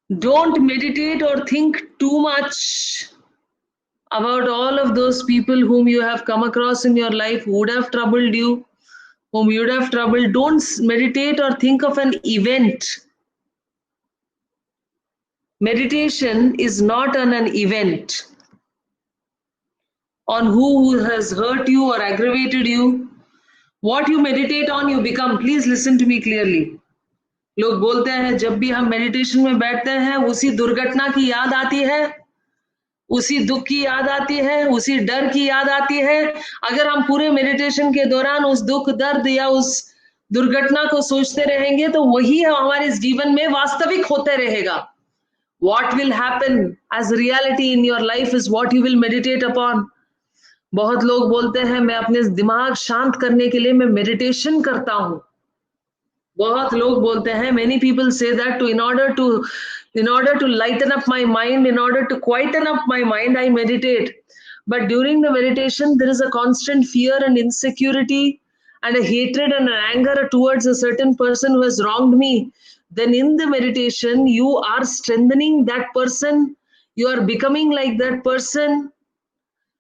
Don't meditate or think too much about all of those people whom you have come across in your life who would have troubled you, whom you would have troubled. Don't meditate or think of an event. Meditation is not on an event, on who has hurt you or aggravated you. What you meditate on, you become. Please listen to me clearly. लोग बोलते हैं जब भी हम meditation में बैठते हैं उसी दुर्घटना की याद आती है, उसी दुख की याद आती है, उसी डर की याद आती है. अगर हम पूरे मेडिटेशन के दौरान उस दुख, दर्द या उस दुर्घटना को सोचते रहेंगे तो वही हमारे जीवन में वास्तविक होते रहेगा. What will happen as reality in your life is what you will meditate upon. बहुत लोग बोलते हैं मैं अपने दिमाग शांत करने के लिए मैं मेडिटेशन करता हूं. बहुत लोग बोलते हैं, many people say that in order to lighten up my mind, in order to quieten up my mind, I meditate. But during the meditation, there is a constant fear and insecurity and a hatred and an anger towards a certain person who has wronged me. Then in the meditation, you are strengthening that person. You are becoming like that person.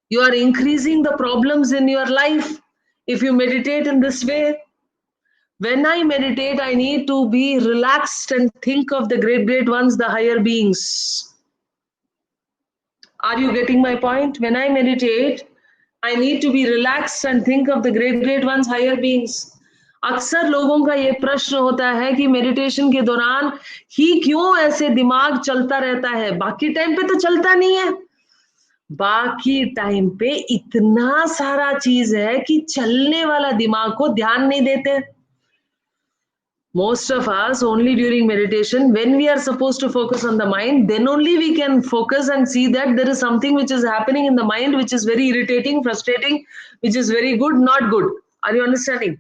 You are increasing the problems in your life if you meditate in this way. When I meditate, I need to be relaxed and think of the great ones, the higher beings. Are you getting my point? When I meditate, I need to be relaxed and think of the great ones, higher beings. अक्सर लोगों का ये प्रश्न होता है कि meditation के दौरान ही क्यों ऐसे दिमाग चलता रहता है, बाकी टाइम पे तो चलता नहीं है. बाकी टाइम पे इतना सारा चीज है कि चलने वाला दिमाग को ध्यान नहीं देते. Most of us only during meditation, when we are supposed to focus on the mind, then only we can focus and see that there is something which is happening in the mind which is very irritating, frustrating, which is very good, not good. Are you understanding?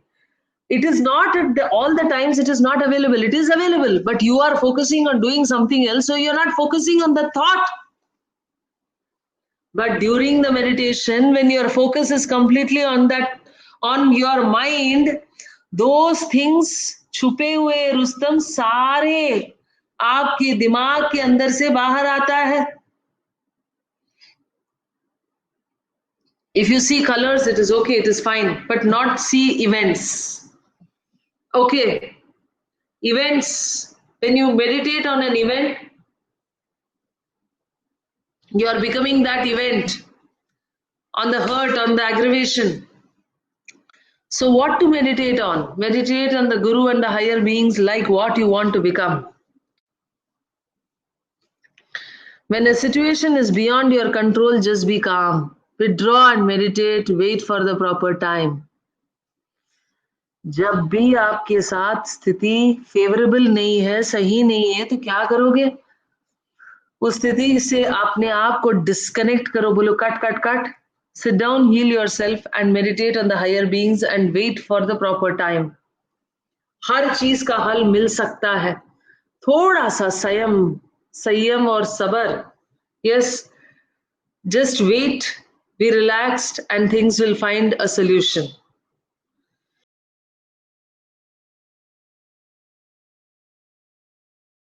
It is not at all the times it is not available. It is available, but you are focusing on doing something else, so you are not focusing on the thought. But during the meditation, when your focus is completely on that, on your mind, those things छुपे हुए रुस्तम सारे आपके दिमाग के अंदर से बाहर आता है. If you see colors, it is okay, it is fine, but not see events. Okay, events. When you meditate on an event, you are becoming that event, on the hurt, on the aggravation. So what to meditate on? Meditate on the Guru and the higher beings, like what you want to become. When a situation is beyond your control, just be calm. Withdraw and meditate, wait for the proper time. जब भी आपके साथ स्थिति favourable नहीं है, सही नहीं है, तो क्या करोगे? उस स्थिति से अपने आप को डिस्कनेक्ट करो, बोलो cut cut cut. Sit down, heal yourself and meditate on the higher beings and wait for the proper time. हर चीज का हल मिल सकता है. थोड़ा सा संयम और सबर. Yes, just wait, be relaxed and things will find a solution.